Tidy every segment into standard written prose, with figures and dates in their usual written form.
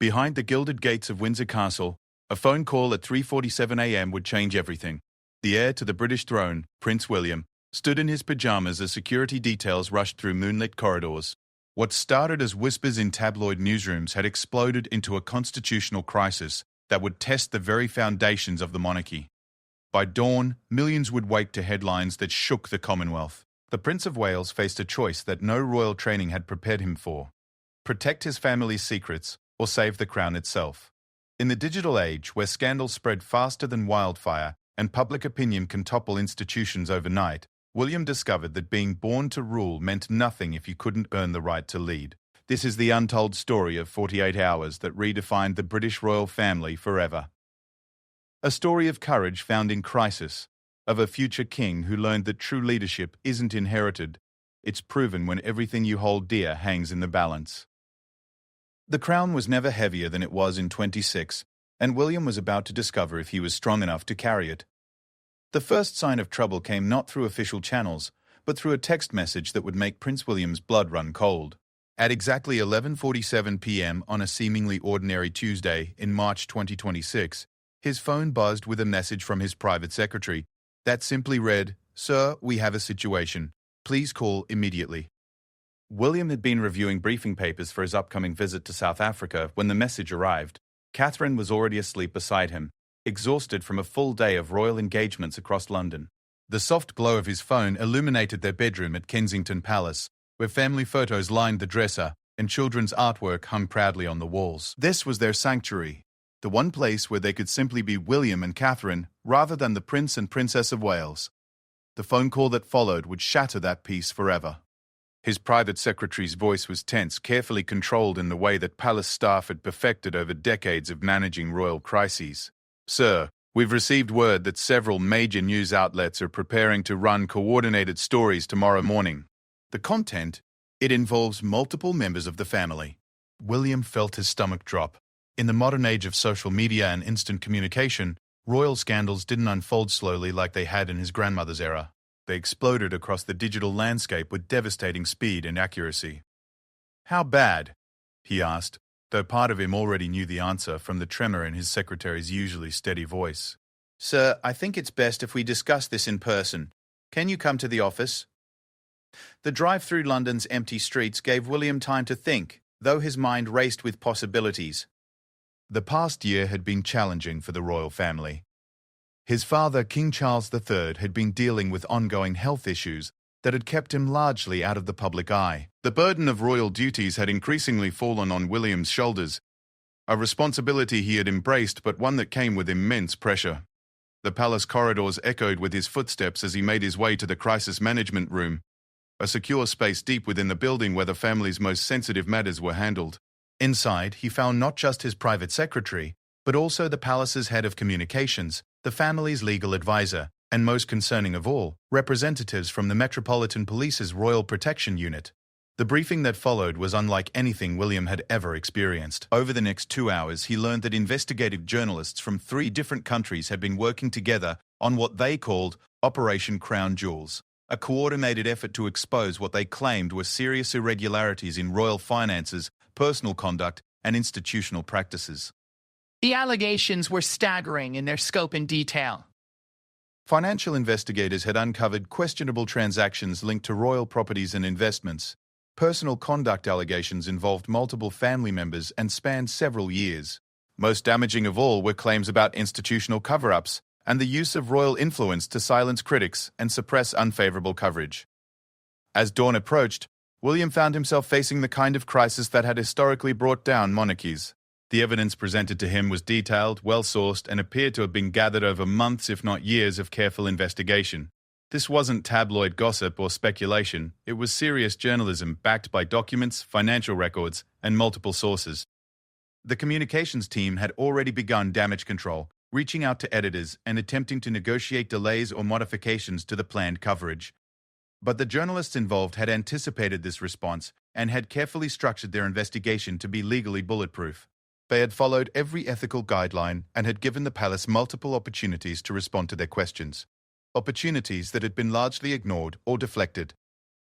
Behind the gilded gates of Windsor Castle, a phone call at 3:47 a.m. would change everything. The heir to the British throne, Prince William, stood in his pajamas as security details rushed through moonlit corridors. What started as whispers in tabloid newsrooms had exploded into a constitutional crisis that would test the very foundations of the monarchy. By dawn, millions would wake to headlines that shook the Commonwealth. The Prince of Wales faced a choice that no royal training had prepared him for: protect his family's secrets or save the crown itself. In the digital age, where scandals spread faster than wildfire and public opinion can topple institutions overnight, William discovered that being born to rule meant nothing if you couldn't earn the right to lead. This is the untold story of 48 hours that redefined the British royal family forever. A story of courage found in crisis, of a future king who learned that true leadership isn't inherited, it's proven when everything you hold dear hangs in the balance. The crown was never heavier than it was in 26, and William was about to discover if he was strong enough to carry it. The first sign of trouble came not through official channels, but through a text message that would make Prince William's blood run cold. At exactly 11:47 p.m. on a seemingly ordinary Tuesday in March 2026, his phone buzzed with a message from his private secretary that simply read, "Sir, we have a situation. Please call immediately." William had been reviewing briefing papers for his upcoming visit to South Africa when the message arrived. Catherine was already asleep beside him, exhausted from a full day of royal engagements across London. The soft glow of his phone illuminated their bedroom at Kensington Palace, where family photos lined the dresser and children's artwork hung proudly on the walls. This was their sanctuary, the one place where they could simply be William and Catherine rather than the Prince and Princess of Wales. The phone call that followed would shatter that peace forever. His private secretary's voice was tense, carefully controlled in the way that palace staff had perfected over decades of managing royal crises. "Sir, we've received word that several major news outlets are preparing to run coordinated stories tomorrow morning. The content, it involves multiple members of the family." William felt his stomach drop. In the modern age of social media and instant communication, royal scandals didn't unfold slowly like they had in his grandmother's era. They exploded across the digital landscape with devastating speed and accuracy. "How bad?" he asked, though part of him already knew the answer from the tremor in his secretary's usually steady voice. "Sir, I think it's best if we discuss this in person. Can you come to the office?" The drive through London's empty streets gave William time to think, though his mind raced with possibilities. The past year had been challenging for the royal family. His father, King Charles III, had been dealing with ongoing health issues that had kept him largely out of the public eye. The burden of royal duties had increasingly fallen on William's shoulders, a responsibility he had embraced but one that came with immense pressure. The palace corridors echoed with his footsteps as he made his way to the crisis management room, a secure space deep within the building where the family's most sensitive matters were handled. Inside, he found not just his private secretary, but also the palace's head of communications, the family's legal advisor, and most concerning of all, representatives from the Metropolitan Police's Royal Protection Unit. The briefing that followed was unlike anything William had ever experienced. Over the next 2 hours, he learned that investigative journalists from 3 different countries had been working together on what they called Operation Crown Jewels, a coordinated effort to expose what they claimed were serious irregularities in royal finances, personal conduct, and institutional practices. The allegations were staggering in their scope and detail. Financial investigators had uncovered questionable transactions linked to royal properties and investments. Personal conduct allegations involved multiple family members and spanned several years. Most damaging of all were claims about institutional cover-ups and the use of royal influence to silence critics and suppress unfavorable coverage. As dawn approached, William found himself facing the kind of crisis that had historically brought down monarchies. The evidence presented to him was detailed, well-sourced, and appeared to have been gathered over months, if not years, of careful investigation. This wasn't tabloid gossip or speculation. It was serious journalism backed by documents, financial records, and multiple sources. The communications team had already begun damage control, reaching out to editors and attempting to negotiate delays or modifications to the planned coverage. But the journalists involved had anticipated this response and had carefully structured their investigation to be legally bulletproof. They had followed every ethical guideline and had given the palace multiple opportunities to respond to their questions. Opportunities that had been largely ignored or deflected.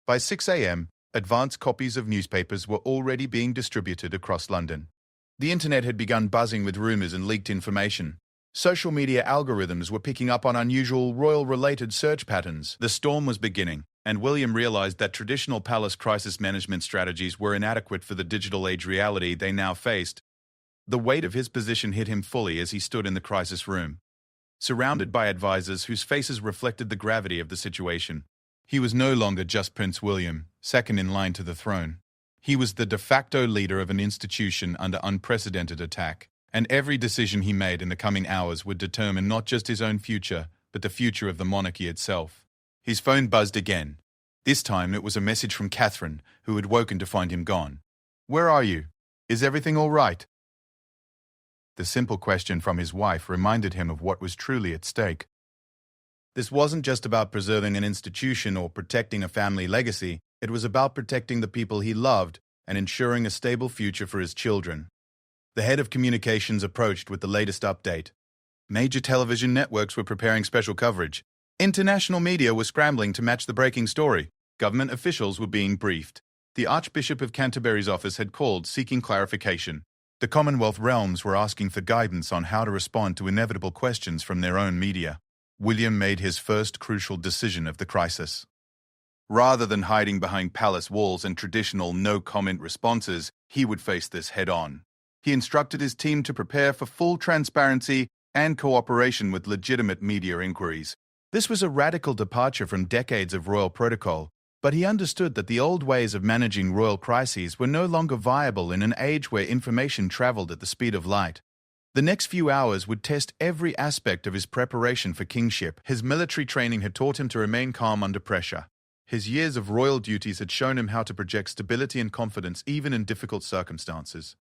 By 6 a.m., advance copies of newspapers were already being distributed across London. The internet had begun buzzing with rumors and leaked information. Social media algorithms were picking up on unusual royal-related search patterns. The storm was beginning, and William realized that traditional palace crisis management strategies were inadequate for the digital age reality they now faced. The weight of his position hit him fully as he stood in the crisis room, surrounded by advisors whose faces reflected the gravity of the situation. He was no longer just Prince William, second in line to the throne. He was the de facto leader of an institution under unprecedented attack, and every decision he made in the coming hours would determine not just his own future, but the future of the monarchy itself. His phone buzzed again. This time it was a message from Catherine, who had woken to find him gone. "Where are you? Is everything all right?" The simple question from his wife reminded him of what was truly at stake. This wasn't just about preserving an institution or protecting a family legacy. It was about protecting the people he loved and ensuring a stable future for his children. The head of communications approached with the latest update. Major television networks were preparing special coverage. International media was scrambling to match the breaking story. Government officials were being briefed. The Archbishop of Canterbury's office had called, seeking clarification. The Commonwealth realms were asking for guidance on how to respond to inevitable questions from their own media. William made his first crucial decision of the crisis. Rather than hiding behind palace walls and traditional no-comment responses, he would face this head-on. He instructed his team to prepare for full transparency and cooperation with legitimate media inquiries. This was a radical departure from decades of royal protocol, but he understood that the old ways of managing royal crises were no longer viable in an age where information traveled at the speed of light. The next few hours would test every aspect of his preparation for kingship. His military training had taught him to remain calm under pressure. His years of royal duties had shown him how to project stability and confidence even in difficult circumstances.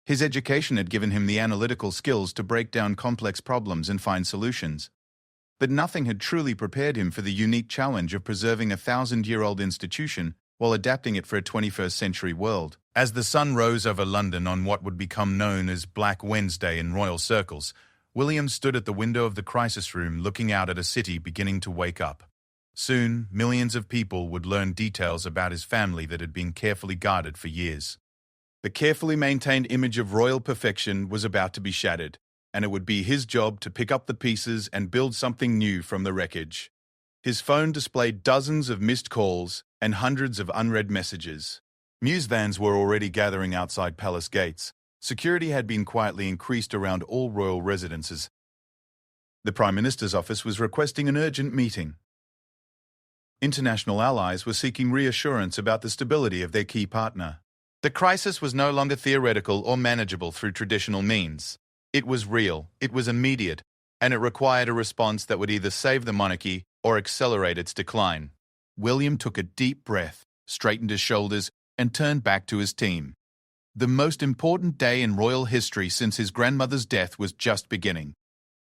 His education had given him the analytical skills to break down complex problems and find solutions. But nothing had truly prepared him for the unique challenge of preserving a 1,000-year-old institution while adapting it for a 21st-century world. As the sun rose over London on what would become known as Black Wednesday in royal circles, William stood at the window of the crisis room looking out at a city beginning to wake up. Soon, millions of people would learn details about his family that had been carefully guarded for years. The carefully maintained image of royal perfection was about to be shattered, and it would be his job to pick up the pieces and build something new from the wreckage. His phone displayed dozens of missed calls and hundreds of unread messages. News vans were already gathering outside palace gates. Security had been quietly increased around all royal residences. The Prime Minister's office was requesting an urgent meeting. International allies were seeking reassurance about the stability of their key partner. The crisis was no longer theoretical or manageable through traditional means. It was real, it was immediate, and it required a response that would either save the monarchy or accelerate its decline. William took a deep breath, straightened his shoulders, and turned back to his team. The most important day in royal history since his grandmother's death was just beginning,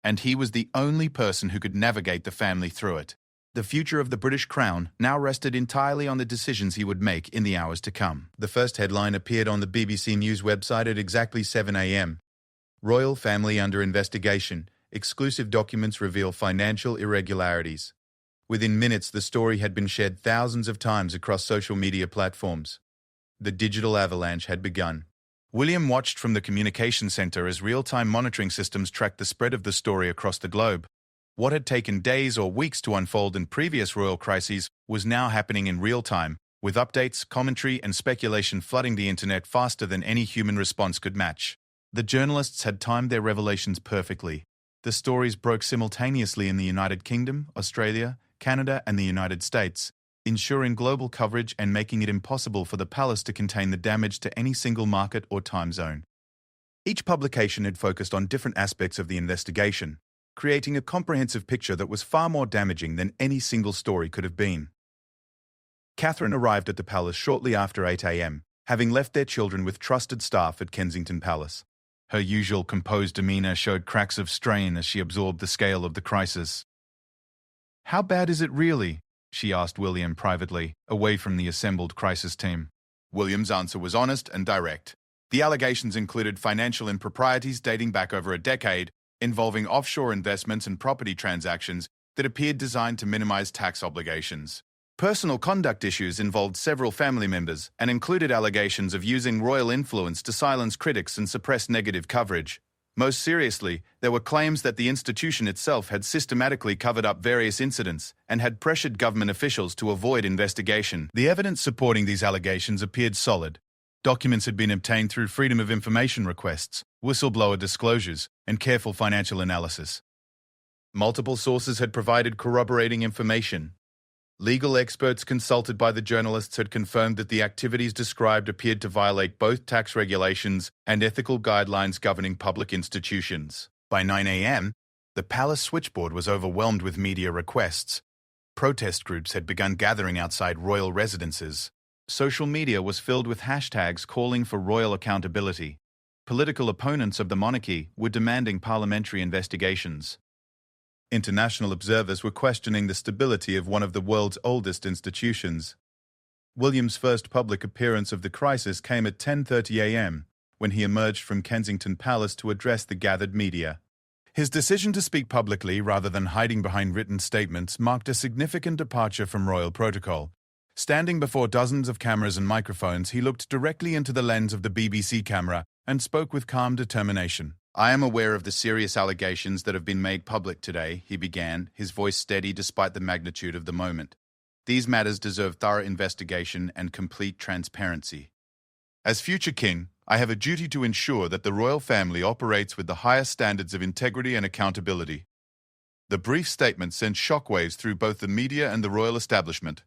and he was the only person who could navigate the family through it. The future of the British crown now rested entirely on the decisions he would make in the hours to come. The first headline appeared on the BBC News website at exactly 7 a.m. Royal family under investigation. Exclusive documents reveal financial irregularities. Within minutes, the story had been shared thousands of times across social media platforms. The digital avalanche had begun. William watched from the communication center as real-time monitoring systems tracked the spread of the story across the globe. What had taken days or weeks to unfold in previous royal crises was now happening in real time, with updates, commentary, and speculation flooding the internet faster than any human response could match. The journalists had timed their revelations perfectly. The stories broke simultaneously in the United Kingdom, Australia, Canada, and the United States, ensuring global coverage and making it impossible for the palace to contain the damage to any single market or time zone. Each publication had focused on different aspects of the investigation, creating a comprehensive picture that was far more damaging than any single story could have been. Catherine arrived at the palace shortly after 8 a.m., having left their children with trusted staff at Kensington Palace. Her usual composed demeanor showed cracks of strain as she absorbed the scale of the crisis. "How bad is it really?" she asked William privately, away from the assembled crisis team. William's answer was honest and direct. The allegations included financial improprieties dating back over a decade, involving offshore investments and property transactions that appeared designed to minimize tax obligations. Personal conduct issues involved several family members and included allegations of using royal influence to silence critics and suppress negative coverage. Most seriously, there were claims that the institution itself had systematically covered up various incidents and had pressured government officials to avoid investigation. The evidence supporting these allegations appeared solid. Documents had been obtained through Freedom of Information requests, whistleblower disclosures, and careful financial analysis. Multiple sources had provided corroborating information. Legal experts consulted by the journalists had confirmed that the activities described appeared to violate both tax regulations and ethical guidelines governing public institutions. By 9 a.m., the palace switchboard was overwhelmed with media requests. Protest groups had begun gathering outside royal residences. Social media was filled with hashtags calling for royal accountability. Political opponents of the monarchy were demanding parliamentary investigations. International observers were questioning the stability of one of the world's oldest institutions. William's first public appearance of the crisis came at 10:30 a.m., when he emerged from Kensington Palace to address the gathered media. His decision to speak publicly rather than hiding behind written statements marked a significant departure from royal protocol. Standing before dozens of cameras and microphones, he looked directly into the lens of the BBC camera and spoke with calm determination. "I am aware of the serious allegations that have been made public today," he began, his voice steady despite the magnitude of the moment. "These matters deserve thorough investigation and complete transparency. As future king, I have a duty to ensure that the royal family operates with the highest standards of integrity and accountability." The brief statement sent shockwaves through both the media and the royal establishment.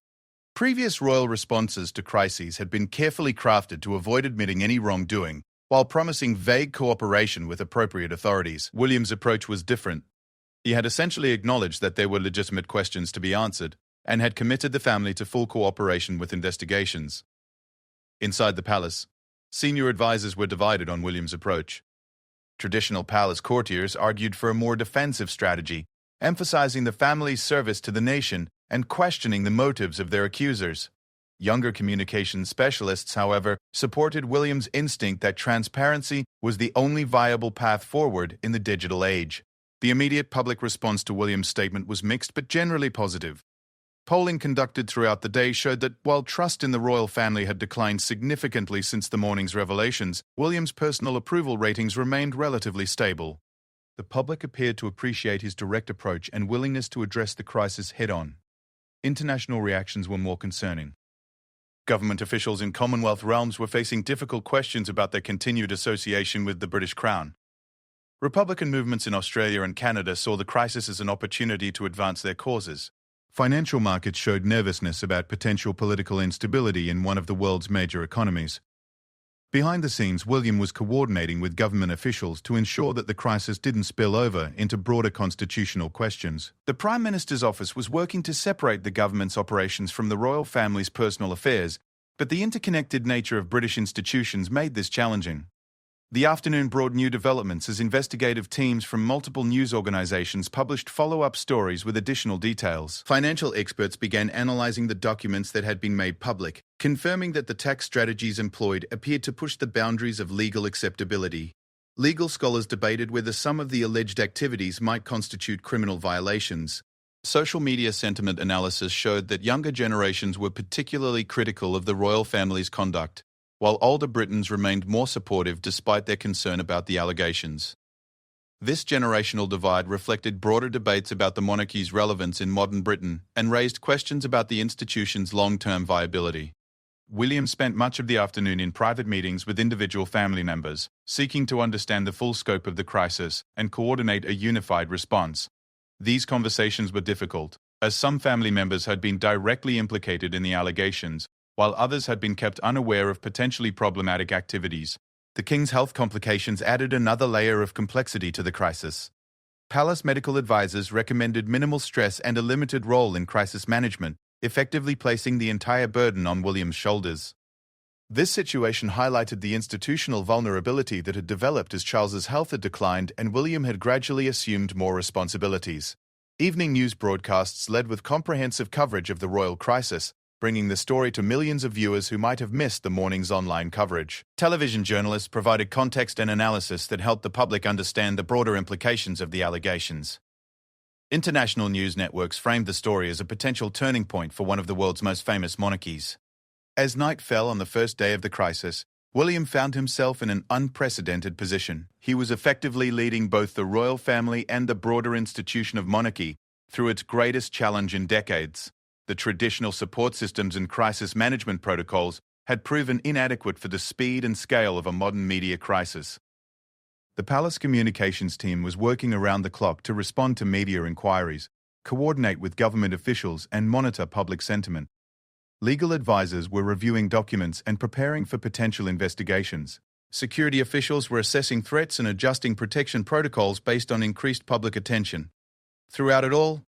Previous royal responses to crises had been carefully crafted to avoid admitting any wrongdoing, while promising vague cooperation with appropriate authorities. William's approach was different. He had essentially acknowledged that there were legitimate questions to be answered, and had committed the family to full cooperation with investigations. Inside the palace, senior advisors were divided on William's approach. Traditional palace courtiers argued for a more defensive strategy, emphasizing the family's service to the nation and questioning the motives of their accusers. Younger communications specialists, however, supported William's instinct that transparency was the only viable path forward in the digital age. The immediate public response to William's statement was mixed but generally positive. Polling conducted throughout the day showed that while trust in the royal family had declined significantly since the morning's revelations, William's personal approval ratings remained relatively stable. The public appeared to appreciate his direct approach and willingness to address the crisis head-on. International reactions were more concerning. Government officials in Commonwealth realms were facing difficult questions about their continued association with the British Crown. Republican movements in Australia and Canada saw the crisis as an opportunity to advance their causes. Financial markets showed nervousness about potential political instability in one of the world's major economies. Behind the scenes, William was coordinating with government officials to ensure that the crisis didn't spill over into broader constitutional questions. The Prime Minister's office was working to separate the government's operations from the royal family's personal affairs, but the interconnected nature of British institutions made this challenging. The afternoon brought new developments as investigative teams from multiple news organizations published follow-up stories with additional details. Financial experts began analyzing the documents that had been made public, confirming that the tax strategies employed appeared to push the boundaries of legal acceptability. Legal scholars debated whether some of the alleged activities might constitute criminal violations. Social media sentiment analysis showed that younger generations were particularly critical of the royal family's conduct, while older Britons remained more supportive despite their concern about the allegations. This generational divide reflected broader debates about the monarchy's relevance in modern Britain and raised questions about the institution's long-term viability. William spent much of the afternoon in private meetings with individual family members, seeking to understand the full scope of the crisis and coordinate a unified response. These conversations were difficult, as some family members had been directly implicated in the allegations, while others had been kept unaware of potentially problematic activities. The king's health complications added another layer of complexity to the crisis. Palace medical advisors recommended minimal stress and a limited role in crisis management, effectively placing the entire burden on William's shoulders. This situation highlighted the institutional vulnerability that had developed as Charles's health had declined and William had gradually assumed more responsibilities. Evening news broadcasts led with comprehensive coverage of the royal crisis, bringing the story to millions of viewers who might have missed the morning's online coverage. Television journalists provided context and analysis that helped the public understand the broader implications of the allegations. International news networks framed the story as a potential turning point for one of the world's most famous monarchies. As night fell on the first day of the crisis, William found himself in an unprecedented position. He was effectively leading both the royal family and the broader institution of monarchy through its greatest challenge in decades. The traditional support systems and crisis management protocols had proven inadequate for the speed and scale of a modern media crisis. The palace communications team was working around the clock to respond to media inquiries, coordinate with government officials, and monitor public sentiment. Legal advisors were reviewing documents and preparing for potential investigations. Security officials were assessing threats and adjusting protection protocols based on increased public attention. Throughout it all,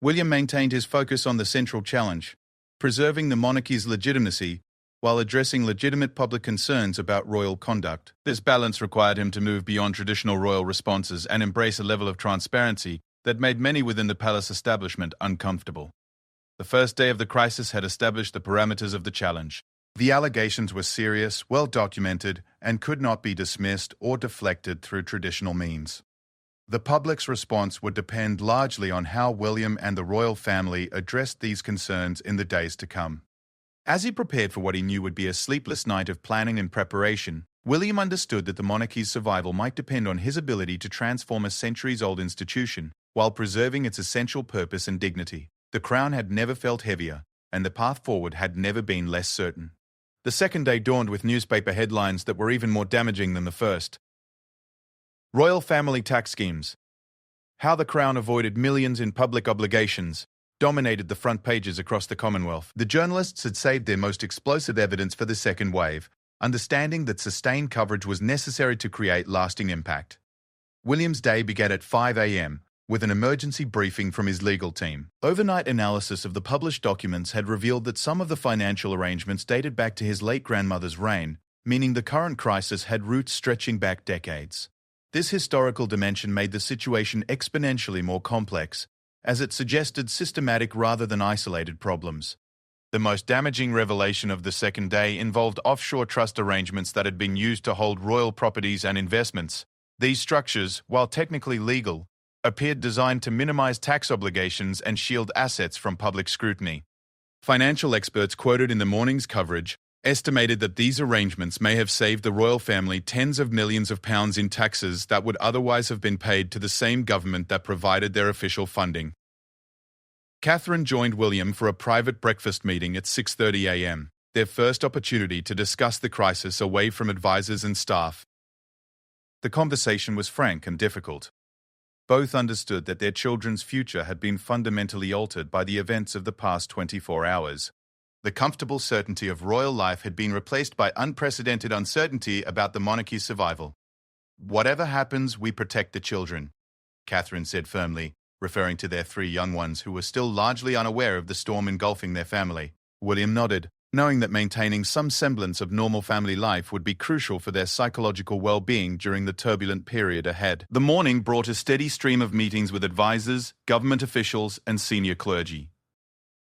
William maintained his focus on the central challenge, preserving the monarchy's legitimacy while addressing legitimate public concerns about royal conduct. This balance required him to move beyond traditional royal responses and embrace a level of transparency that made many within the palace establishment uncomfortable. The first day of the crisis had established the parameters of the challenge. The allegations were serious, well-documented, and could not be dismissed or deflected through traditional means. The public's response would depend largely on how William and the royal family addressed these concerns in the days to come. As he prepared for what he knew would be a sleepless night of planning and preparation, William understood that the monarchy's survival might depend on his ability to transform a centuries-old institution while preserving its essential purpose and dignity. The crown had never felt heavier, and the path forward had never been less certain. The second day dawned with newspaper headlines that were even more damaging than the first. Royal family tax schemes. How the crown avoided millions in public obligations dominated the front pages across the Commonwealth. The journalists had saved their most explosive evidence for the second wave, understanding that sustained coverage was necessary to create lasting impact. William's day began at 5 a.m., with an emergency briefing from his legal team. Overnight analysis of the published documents had revealed that some of the financial arrangements dated back to his late grandmother's reign, meaning the current crisis had roots stretching back decades. This historical dimension made the situation exponentially more complex, as it suggested systematic rather than isolated problems. The most damaging revelation of the second day involved offshore trust arrangements that had been used to hold royal properties and investments. These structures, while technically legal, appeared designed to minimize tax obligations and shield assets from public scrutiny. Financial experts quoted in the morning's coverage estimated that these arrangements may have saved the royal family tens of millions of pounds in taxes that would otherwise have been paid to the same government that provided their official funding. Catherine joined William for a private breakfast meeting at 6:30 a.m., their first opportunity to discuss the crisis away from advisors and staff. The conversation was frank and difficult. Both understood that their children's future had been fundamentally altered by the events of the past 24 hours. The comfortable certainty of royal life had been replaced by unprecedented uncertainty about the monarchy's survival. "Whatever happens, we protect the children," Catherine said firmly, referring to their 3 young ones who were still largely unaware of the storm engulfing their family. William nodded, knowing that maintaining some semblance of normal family life would be crucial for their psychological well-being during the turbulent period ahead. The morning brought a steady stream of meetings with advisors, government officials, and senior clergy.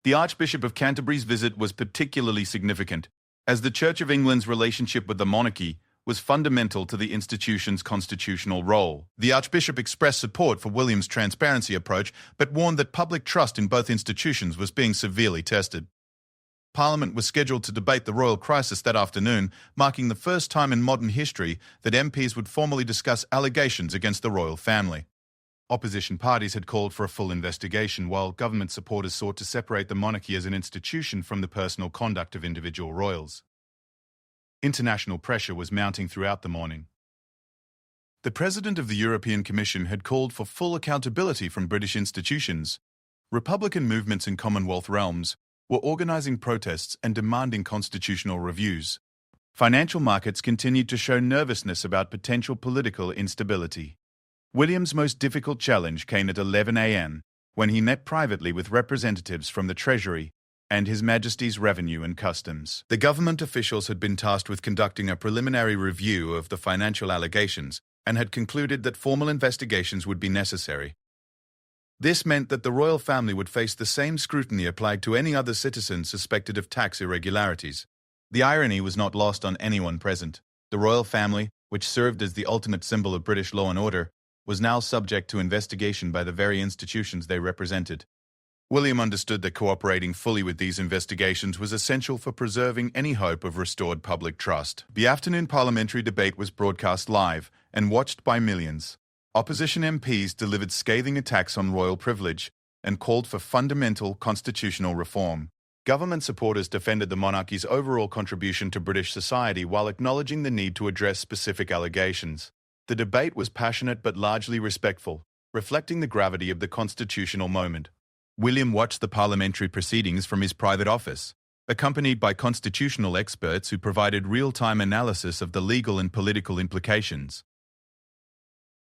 The Archbishop of Canterbury's visit was particularly significant, as the Church of England's relationship with the monarchy was fundamental to the institution's constitutional role. The Archbishop expressed support for William's transparency approach, but warned that public trust in both institutions was being severely tested. Parliament was scheduled to debate the royal crisis that afternoon, marking the first time in modern history that MPs would formally discuss allegations against the royal family. Opposition parties had called for a full investigation, while government supporters sought to separate the monarchy as an institution from the personal conduct of individual royals. International pressure was mounting throughout the morning. The President of the European Commission had called for full accountability from British institutions. Republican movements in Commonwealth realms were organising protests and demanding constitutional reviews. Financial markets continued to show nervousness about potential political instability. William's most difficult challenge came at 11 a.m., when he met privately with representatives from the Treasury and His Majesty's Revenue and Customs. The government officials had been tasked with conducting a preliminary review of the financial allegations and had concluded that formal investigations would be necessary. This meant that the royal family would face the same scrutiny applied to any other citizen suspected of tax irregularities. The irony was not lost on anyone present. The royal family, which served as the ultimate symbol of British law and order, was now subject to investigation by the very institutions they represented. William understood that cooperating fully with these investigations was essential for preserving any hope of restored public trust. The afternoon parliamentary debate was broadcast live and watched by millions. Opposition MPs delivered scathing attacks on royal privilege and called for fundamental constitutional reform. Government supporters defended the monarchy's overall contribution to British society while acknowledging the need to address specific allegations. The debate was passionate but largely respectful, reflecting the gravity of the constitutional moment. William watched the parliamentary proceedings from his private office, accompanied by constitutional experts who provided real-time analysis of the legal and political implications.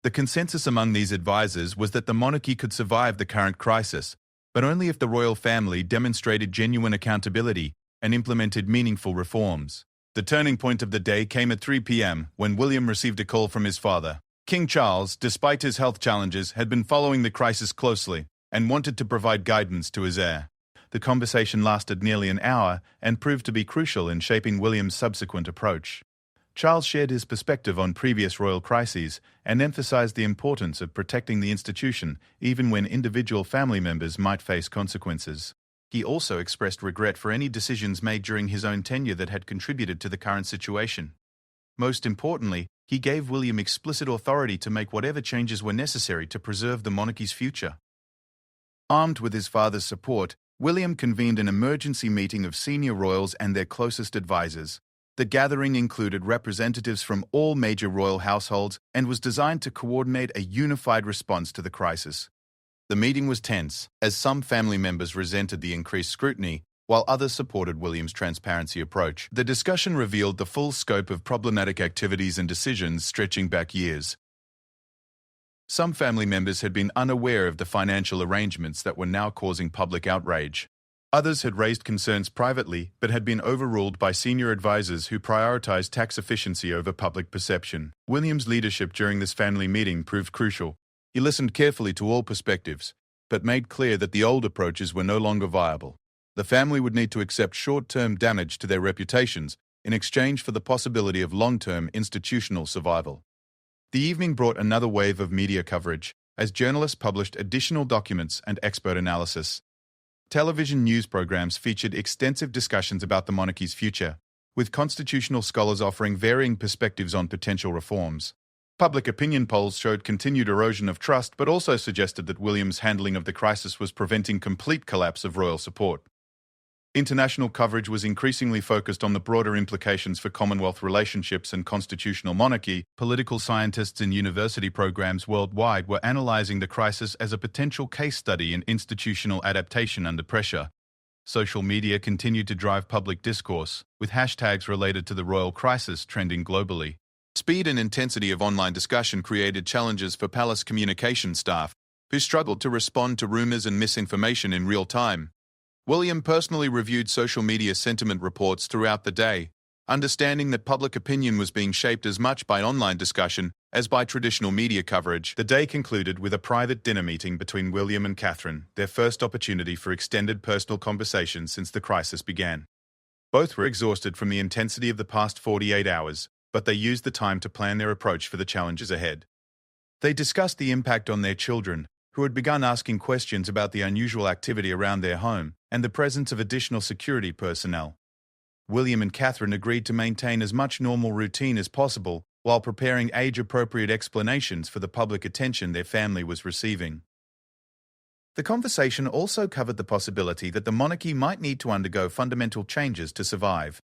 The consensus among these advisers was that the monarchy could survive the current crisis, but only if the royal family demonstrated genuine accountability and implemented meaningful reforms. The turning point of the day came at 3 p.m. when William received a call from his father. King Charles, despite his health challenges, had been following the crisis closely and wanted to provide guidance to his heir. The conversation lasted nearly an hour and proved to be crucial in shaping William's subsequent approach. Charles shared his perspective on previous royal crises and emphasized the importance of protecting the institution even when individual family members might face consequences. He also expressed regret for any decisions made during his own tenure that had contributed to the current situation. Most importantly, he gave William explicit authority to make whatever changes were necessary to preserve the monarchy's future. Armed with his father's support, William convened an emergency meeting of senior royals and their closest advisers. The gathering included representatives from all major royal households and was designed to coordinate a unified response to the crisis. The meeting was tense, as some family members resented the increased scrutiny, while others supported William's transparency approach. The discussion revealed the full scope of problematic activities and decisions stretching back years. Some family members had been unaware of the financial arrangements that were now causing public outrage. Others had raised concerns privately but had been overruled by senior advisers who prioritized tax efficiency over public perception. William's leadership during this family meeting proved crucial. He listened carefully to all perspectives, but made clear that the old approaches were no longer viable. The family would need to accept short-term damage to their reputations in exchange for the possibility of long-term institutional survival. The evening brought another wave of media coverage, as journalists published additional documents and expert analysis. Television news programs featured extensive discussions about the monarchy's future, with constitutional scholars offering varying perspectives on potential reforms. Public opinion polls showed continued erosion of trust but also suggested that William's handling of the crisis was preventing complete collapse of royal support. International coverage was increasingly focused on the broader implications for Commonwealth relationships and constitutional monarchy. Political scientists in university programs worldwide were analyzing the crisis as a potential case study in institutional adaptation under pressure. Social media continued to drive public discourse, with hashtags related to the royal crisis trending globally. Speed and intensity of online discussion created challenges for palace communication staff, who struggled to respond to rumors and misinformation in real time. William personally reviewed social media sentiment reports throughout the day, understanding that public opinion was being shaped as much by online discussion as by traditional media coverage. The day concluded with a private dinner meeting between William and Catherine, their first opportunity for extended personal conversation since the crisis began. Both were exhausted from the intensity of the past 48 hours, but they used the time to plan their approach for the challenges ahead. They discussed the impact on their children, who had begun asking questions about the unusual activity around their home and the presence of additional security personnel. William and Catherine agreed to maintain as much normal routine as possible while preparing age-appropriate explanations for the public attention their family was receiving. The conversation also covered the possibility that the monarchy might need to undergo fundamental changes to survive.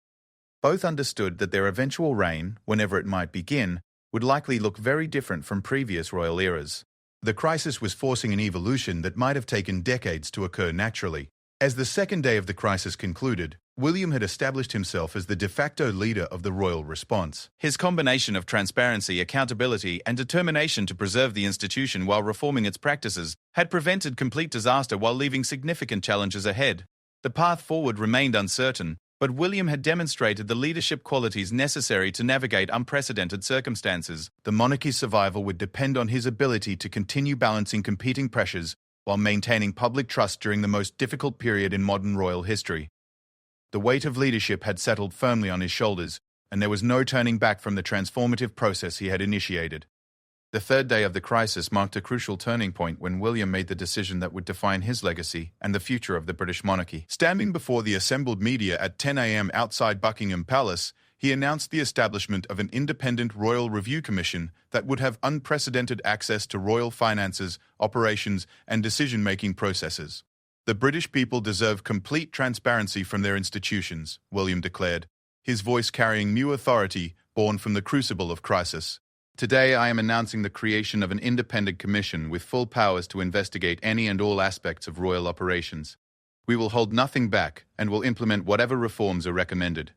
Both understood that their eventual reign, whenever it might begin, would likely look very different from previous royal eras. The crisis was forcing an evolution that might have taken decades to occur naturally. As the second day of the crisis concluded, William had established himself as the de facto leader of the royal response. His combination of transparency, accountability, and determination to preserve the institution while reforming its practices had prevented complete disaster while leaving significant challenges ahead. The path forward remained uncertain, but William had demonstrated the leadership qualities necessary to navigate unprecedented circumstances. The monarchy's survival would depend on his ability to continue balancing competing pressures while maintaining public trust during the most difficult period in modern royal history. The weight of leadership had settled firmly on his shoulders, and there was no turning back from the transformative process he had initiated. The third day of the crisis marked a crucial turning point when William made the decision that would define his legacy and the future of the British monarchy. Standing before the assembled media at 10 a.m. outside Buckingham Palace, he announced the establishment of an independent royal review commission that would have unprecedented access to royal finances, operations, and decision-making processes. The British people deserve complete transparency from their institutions, William declared, his voice carrying new authority born from the crucible of crisis. Today, I am announcing the creation of an independent commission with full powers to investigate any and all aspects of royal operations. We will hold nothing back and will implement whatever reforms are recommended.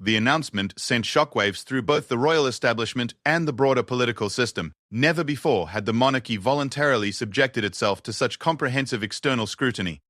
The announcement sent shockwaves through both the royal establishment and the broader political system. Never before had the monarchy voluntarily subjected itself to such comprehensive external scrutiny.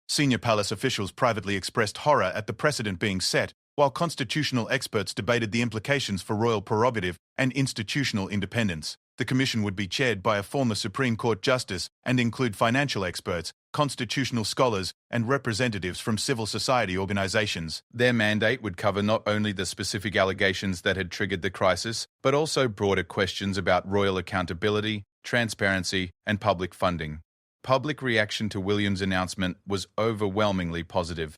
Senior palace officials privately expressed horror at the precedent being set, while constitutional experts debated the implications for royal prerogative and institutional independence. The commission would be chaired by a former Supreme Court justice and include financial experts, constitutional scholars, and representatives from civil society organizations. Their mandate would cover not only the specific allegations that had triggered the crisis, but also broader questions about royal accountability, transparency, and public funding. Public reaction to William's announcement was overwhelmingly positive.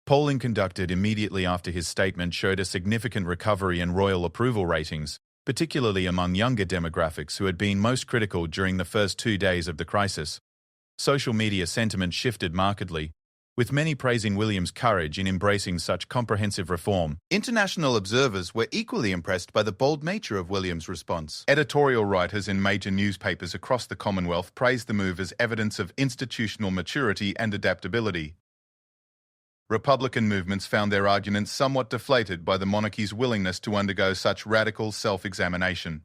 Polling conducted immediately after his statement showed a significant recovery in royal approval ratings, particularly among younger demographics who had been most critical during the first 2 days of the crisis. Social media sentiment shifted markedly, with many praising William's courage in embracing such comprehensive reform. International observers were equally impressed by the bold nature of William's response. Editorial writers in major newspapers across the Commonwealth praised the move as evidence of institutional maturity and adaptability. Republican movements found their arguments somewhat deflated by the monarchy's willingness to undergo such radical self-examination.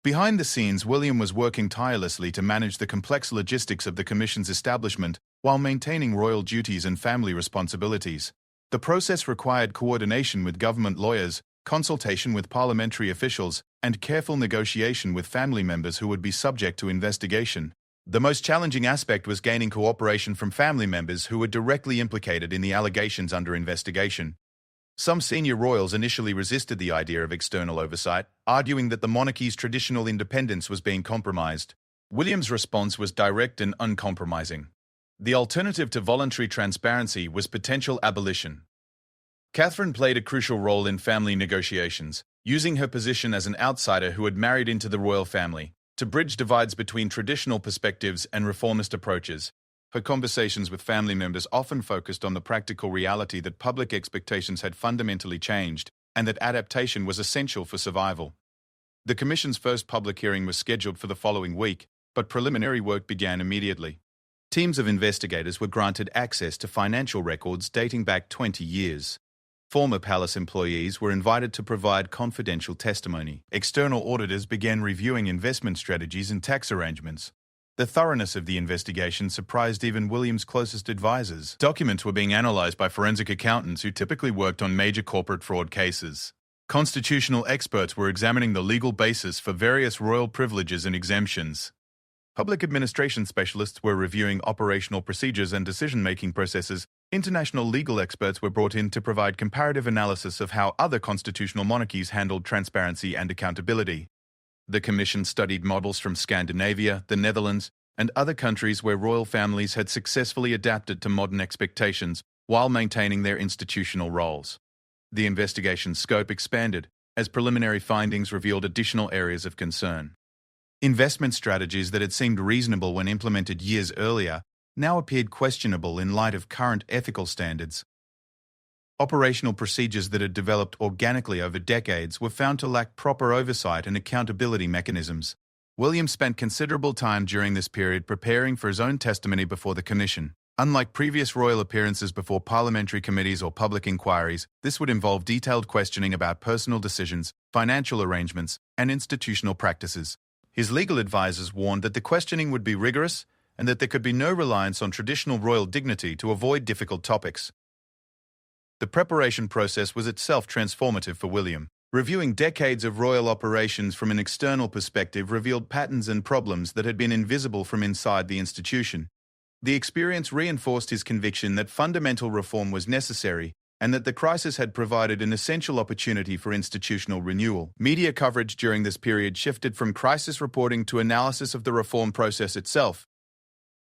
Behind the scenes, William was working tirelessly to manage the complex logistics of the commission's establishment while maintaining royal duties and family responsibilities. The process required coordination with government lawyers, consultation with parliamentary officials, and careful negotiation with family members who would be subject to investigation. The most challenging aspect was gaining cooperation from family members who were directly implicated in the allegations under investigation. Some senior royals initially resisted the idea of external oversight, arguing that the monarchy's traditional independence was being compromised. William's response was direct and uncompromising. The alternative to voluntary transparency was potential abolition. Catherine played a crucial role in family negotiations, using her position as an outsider who had married into the royal family to bridge divides between traditional perspectives and reformist approaches. Her conversations with family members often focused on the practical reality that public expectations had fundamentally changed and that adaptation was essential for survival. The Commission's first public hearing was scheduled for the following week, but preliminary work began immediately. Teams of investigators were granted access to financial records dating back 20 years. Former palace employees were invited to provide confidential testimony. External auditors began reviewing investment strategies and tax arrangements. The thoroughness of the investigation surprised even William's closest advisors. Documents were being analyzed by forensic accountants who typically worked on major corporate fraud cases. Constitutional experts were examining the legal basis for various royal privileges and exemptions. Public administration specialists were reviewing operational procedures and decision-making processes. International legal experts were brought in to provide comparative analysis of how other constitutional monarchies handled transparency and accountability. The Commission studied models from Scandinavia, the Netherlands, and other countries where royal families had successfully adapted to modern expectations while maintaining their institutional roles. The investigation's scope expanded as preliminary findings revealed additional areas of concern. Investment strategies that had seemed reasonable when implemented years earlier now appeared questionable in light of current ethical standards. Operational procedures that had developed organically over decades were found to lack proper oversight and accountability mechanisms. William spent considerable time during this period preparing for his own testimony before the Commission. Unlike previous royal appearances before parliamentary committees or public inquiries, this would involve detailed questioning about personal decisions, financial arrangements, and institutional practices. His legal advisors warned that the questioning would be rigorous and that there could be no reliance on traditional royal dignity to avoid difficult topics. The preparation process was itself transformative for William. Reviewing decades of royal operations from an external perspective revealed patterns and problems that had been invisible from inside the institution. The experience reinforced his conviction that fundamental reform was necessary and that the crisis had provided an essential opportunity for institutional renewal. Media coverage during this period shifted from crisis reporting to analysis of the reform process itself.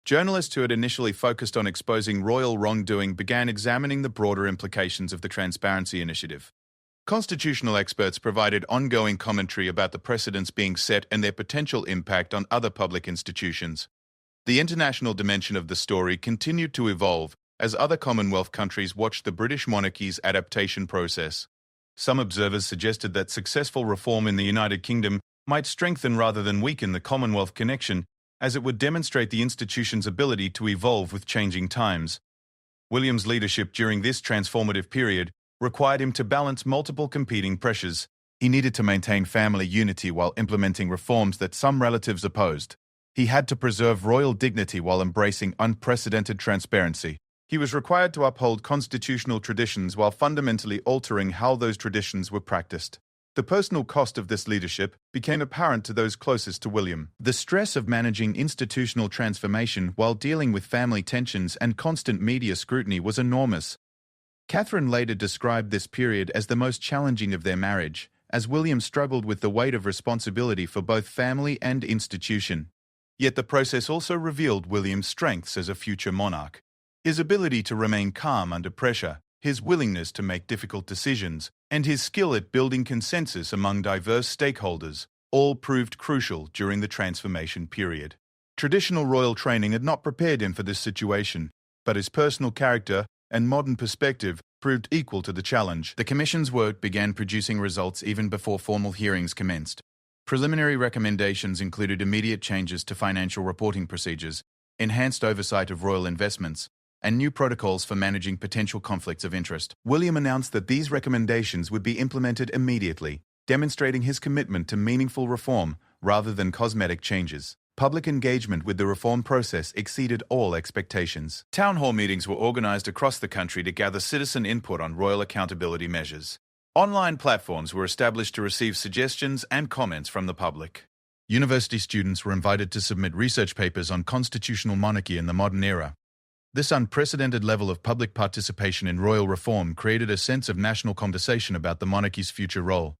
Journalists who had initially focused on exposing royal wrongdoing began examining the broader implications of the Transparency Initiative. Constitutional experts provided ongoing commentary about the precedents being set and their potential impact on other public institutions. The international dimension of the story continued to evolve as other Commonwealth countries watched the British monarchy's adaptation process. Some observers suggested that successful reform in the United Kingdom might strengthen rather than weaken the Commonwealth connection, as it would demonstrate the institution's ability to evolve with changing times. William's leadership during this transformative period required him to balance multiple competing pressures. He needed to maintain family unity while implementing reforms that some relatives opposed. He had to preserve royal dignity while embracing unprecedented transparency. He was required to uphold constitutional traditions while fundamentally altering how those traditions were practiced. The personal cost of this leadership became apparent to those closest to William. The stress of managing institutional transformation while dealing with family tensions and constant media scrutiny was enormous. Catherine later described this period as the most challenging of their marriage, as William struggled with the weight of responsibility for both family and institution. Yet the process also revealed William's strengths as a future monarch. His ability to remain calm under pressure, his willingness to make difficult decisions, and his skill at building consensus among diverse stakeholders all proved crucial during the transformation period. Traditional royal training had not prepared him for this situation, but his personal character and modern perspective proved equal to the challenge. The Commission's work began producing results even before formal hearings commenced. Preliminary recommendations included immediate changes to financial reporting procedures, enhanced oversight of royal investments, and new protocols for managing potential conflicts of interest. William announced that these recommendations would be implemented immediately, demonstrating his commitment to meaningful reform rather than cosmetic changes. Public engagement with the reform process exceeded all expectations. Town hall meetings were organized across the country to gather citizen input on royal accountability measures. Online platforms were established to receive suggestions and comments from the public. University students were invited to submit research papers on constitutional monarchy in the modern era. This unprecedented level of public participation in royal reform created a sense of national conversation about the monarchy's future role.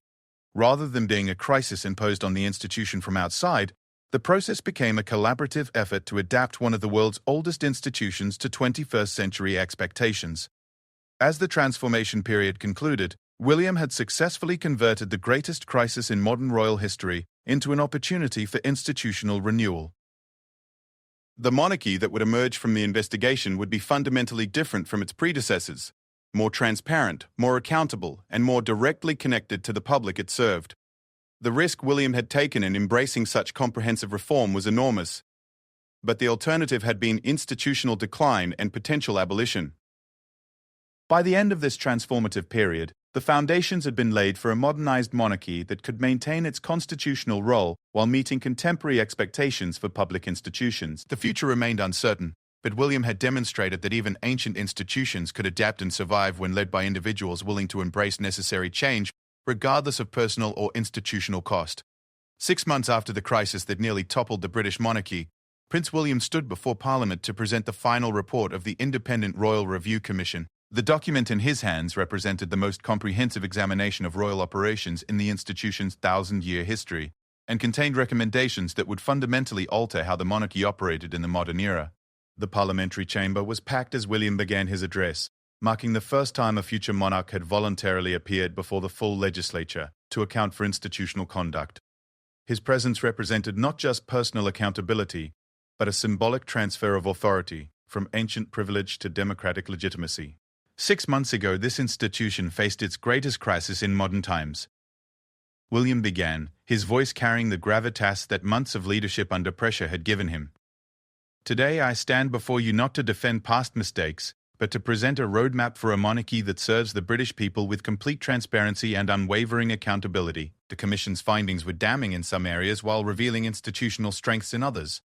Rather than being a crisis imposed on the institution from outside, the process became a collaborative effort to adapt one of the world's oldest institutions to 21st century expectations. As the transformation period concluded, William had successfully converted the greatest crisis in modern royal history into an opportunity for institutional renewal. The monarchy that would emerge from the investigation would be fundamentally different from its predecessors, more transparent, more accountable, and more directly connected to the public it served. The risk William had taken in embracing such comprehensive reform was enormous, but the alternative had been institutional decline and potential abolition. By the end of this transformative period, the foundations had been laid for a modernized monarchy that could maintain its constitutional role while meeting contemporary expectations for public institutions. The future remained uncertain, but William had demonstrated that even ancient institutions could adapt and survive when led by individuals willing to embrace necessary change, regardless of personal or institutional cost. 6 months after the crisis that nearly toppled the British monarchy, Prince William stood before Parliament to present the final report of the Independent Royal Review Commission. The document in his hands represented the most comprehensive examination of royal operations in the institution's 1,000-year history, and contained recommendations that would fundamentally alter how the monarchy operated in the modern era. The parliamentary chamber was packed as William began his address, marking the first time a future monarch had voluntarily appeared before the full legislature to account for institutional conduct. His presence represented not just personal accountability, but a symbolic transfer of authority from ancient privilege to democratic legitimacy. 6 months ago, this institution faced its greatest crisis in modern times. William began, his voice carrying the gravitas that months of leadership under pressure had given him. Today I stand before you not to defend past mistakes, but to present a roadmap for a monarchy that serves the British people with complete transparency and unwavering accountability. The Commission's findings were damning in some areas while revealing institutional strengths in others.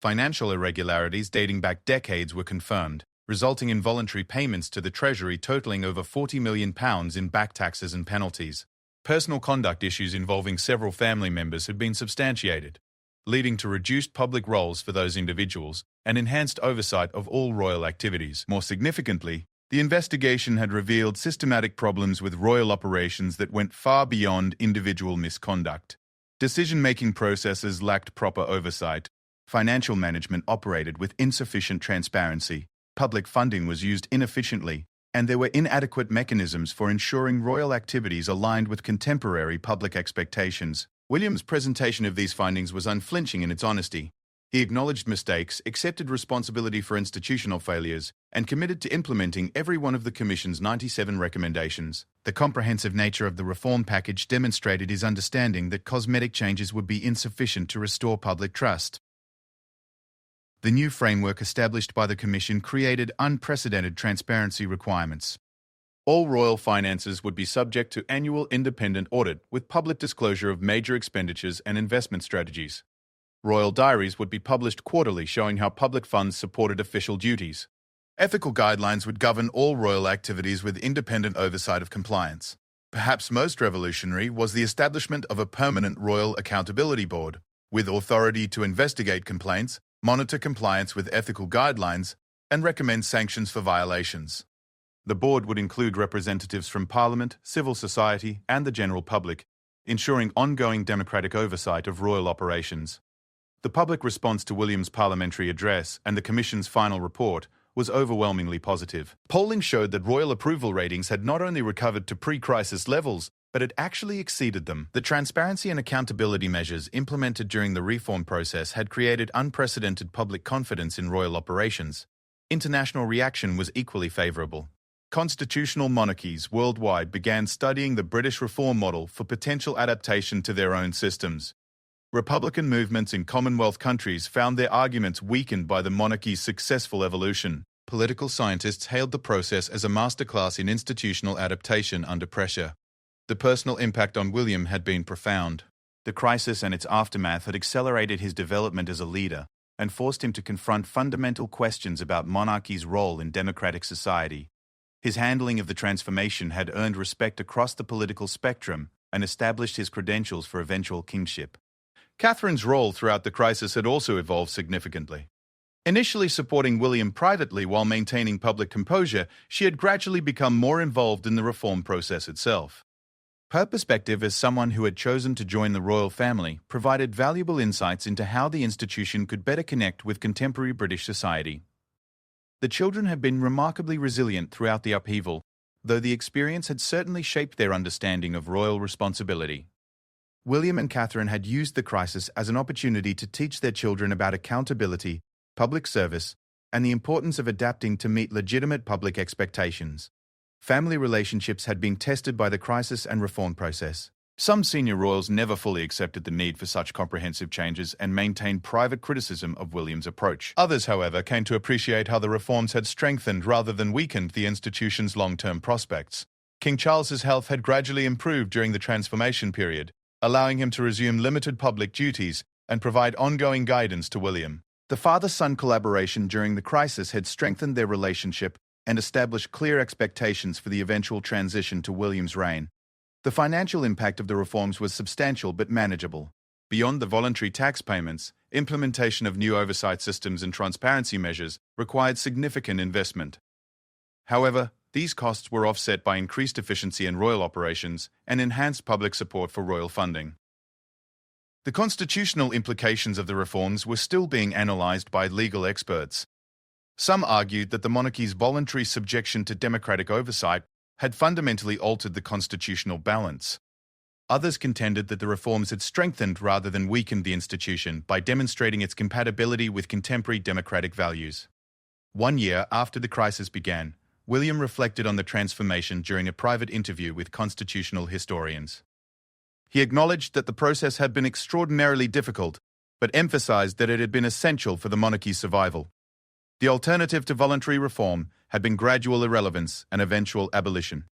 Financial irregularities dating back decades were confirmed, resulting in voluntary payments to the Treasury totaling over £40 million in back taxes and penalties. Personal conduct issues involving several family members had been substantiated, leading to reduced public roles for those individuals and enhanced oversight of all royal activities. More significantly, The investigation had revealed systematic problems with royal operations that went far beyond individual misconduct. Decision-making processes lacked proper oversight. Financial management operated with insufficient transparency. Public funding was used inefficiently, and there were inadequate mechanisms for ensuring royal activities aligned with contemporary public expectations. William's presentation of these findings was unflinching in its honesty. He acknowledged mistakes, accepted responsibility for institutional failures, and committed to implementing every one of the Commission's 97 recommendations. The comprehensive nature of the reform package demonstrated his understanding that cosmetic changes would be insufficient to restore public trust. The new framework established by the Commission created unprecedented transparency requirements. All royal finances would be subject to annual independent audit with public disclosure of major expenditures and investment strategies. Royal diaries would be published quarterly showing how public funds supported official duties. Ethical guidelines would govern all royal activities with independent oversight of compliance. Perhaps most revolutionary was the establishment of a permanent Royal Accountability Board, with authority to investigate complaints, monitor compliance with ethical guidelines, and recommend sanctions for violations. The board would include representatives from Parliament, civil society, and the general public, ensuring ongoing democratic oversight of royal operations. The public response to William's parliamentary address and the Commission's final report was overwhelmingly positive. Polling showed that royal approval ratings had not only recovered to pre-crisis levels, but had actually exceeded them. The transparency and accountability measures implemented during the reform process had created unprecedented public confidence in royal operations. International reaction was equally favourable. Constitutional monarchies worldwide began studying the British reform model for potential adaptation to their own systems. Republican movements in Commonwealth countries found their arguments weakened by the monarchy's successful evolution. Political scientists hailed the process as a masterclass in institutional adaptation under pressure. The personal impact on William had been profound. The crisis and its aftermath had accelerated his development as a leader and forced him to confront fundamental questions about monarchy's role in democratic society. His handling of the transformation had earned respect across the political spectrum and established his credentials for eventual kingship. Catherine's role throughout the crisis had also evolved significantly. Initially supporting William privately while maintaining public composure, she had gradually become more involved in the reform process itself. Her perspective as someone who had chosen to join the royal family provided valuable insights into how the institution could better connect with contemporary British society. The children had been remarkably resilient throughout the upheaval, though the experience had certainly shaped their understanding of royal responsibility. William and Catherine had used the crisis as an opportunity to teach their children about accountability, public service, and the importance of adapting to meet legitimate public expectations. Family relationships had been tested by the crisis and reform process. Some senior royals never fully accepted the need for such comprehensive changes and maintained private criticism of William's approach. Others, however, came to appreciate how the reforms had strengthened rather than weakened the institution's long-term prospects. King Charles's health had gradually improved during the transformation period, allowing him to resume limited public duties and provide ongoing guidance to William. The father-son collaboration during the crisis had strengthened their relationship and established clear expectations for the eventual transition to William's reign. The financial impact of the reforms was substantial but manageable. Beyond the voluntary tax payments, implementation of new oversight systems and transparency measures required significant investment. However, these costs were offset by increased efficiency in royal operations and enhanced public support for royal funding. The constitutional implications of the reforms were still being analysed by legal experts. Some argued that the monarchy's voluntary subjection to democratic oversight had fundamentally altered the constitutional balance. Others contended that the reforms had strengthened rather than weakened the institution by demonstrating its compatibility with contemporary democratic values. 1 year after the crisis began, William reflected on the transformation during a private interview with constitutional historians. He acknowledged that the process had been extraordinarily difficult, but emphasized that it had been essential for the monarchy's survival. The alternative to voluntary reform had been gradual irrelevance and eventual abolition.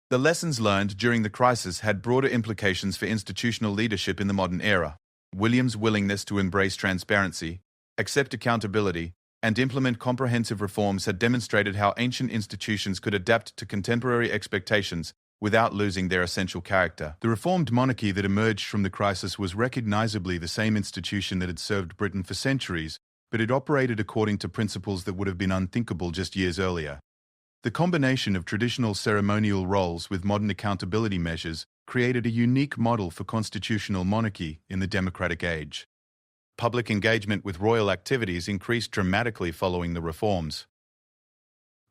The lessons learned during the crisis had broader implications for institutional leadership in the modern era. William's willingness to embrace transparency, accept accountability, and implement comprehensive reforms had demonstrated how ancient institutions could adapt to contemporary expectations without losing their essential character. The reformed monarchy that emerged from the crisis was recognizably the same institution that had served Britain for centuries, but it operated according to principles that would have been unthinkable just years earlier. The combination of traditional ceremonial roles with modern accountability measures created a unique model for constitutional monarchy in the democratic age. Public engagement with royal activities increased dramatically following the reforms.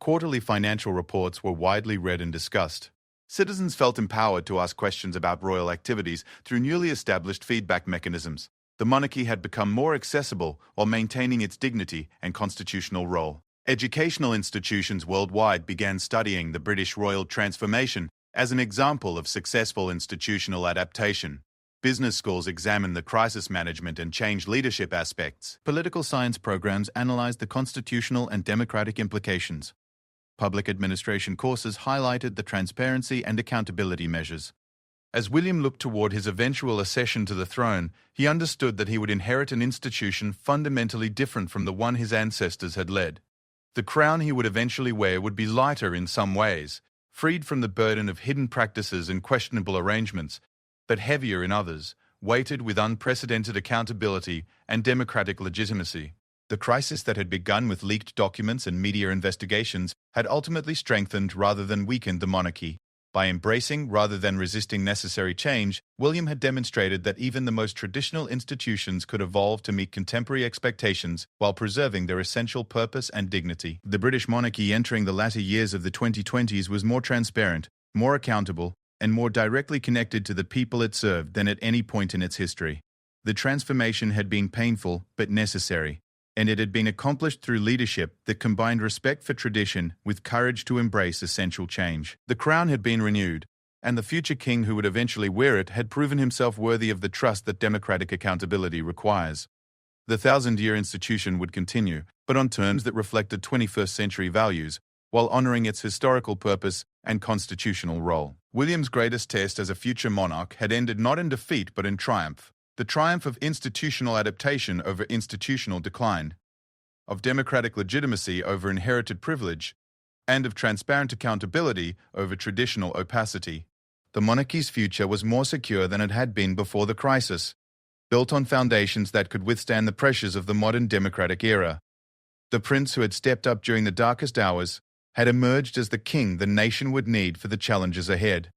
Quarterly financial reports were widely read and discussed. Citizens felt empowered to ask questions about royal activities through newly established feedback mechanisms. The monarchy had become more accessible while maintaining its dignity and constitutional role. Educational institutions worldwide began studying the British royal transformation as an example of successful institutional adaptation. Business schools examined the crisis management and change leadership aspects. Political science programs analyzed the constitutional and democratic implications. Public administration courses highlighted the transparency and accountability measures. As William looked toward his eventual accession to the throne, he understood that he would inherit an institution fundamentally different from the one his ancestors had led. The crown he would eventually wear would be lighter in some ways, freed from the burden of hidden practices and questionable arrangements, but heavier in others, weighted with unprecedented accountability and democratic legitimacy. The crisis that had begun with leaked documents and media investigations had ultimately strengthened rather than weakened the monarchy. By embracing rather than resisting necessary change, William had demonstrated that even the most traditional institutions could evolve to meet contemporary expectations while preserving their essential purpose and dignity. The British monarchy entering the latter years of the 2020s was more transparent, more accountable, and more directly connected to the people it served than at any point in its history. The transformation had been painful but necessary, and it had been accomplished through leadership that combined respect for tradition with courage to embrace essential change. The crown had been renewed, and the future king who would eventually wear it had proven himself worthy of the trust that democratic accountability requires. The 1,000-year institution would continue, but on terms that reflected 21st century values, while honoring its historical purpose and constitutional role. William's greatest test as a future monarch had ended not in defeat but in triumph. The triumph of institutional adaptation over institutional decline, of democratic legitimacy over inherited privilege, and of transparent accountability over traditional opacity. The monarchy's future was more secure than it had been before the crisis, built on foundations that could withstand the pressures of the modern democratic era. The prince who had stepped up during the darkest hours had emerged as the king the nation would need for the challenges ahead.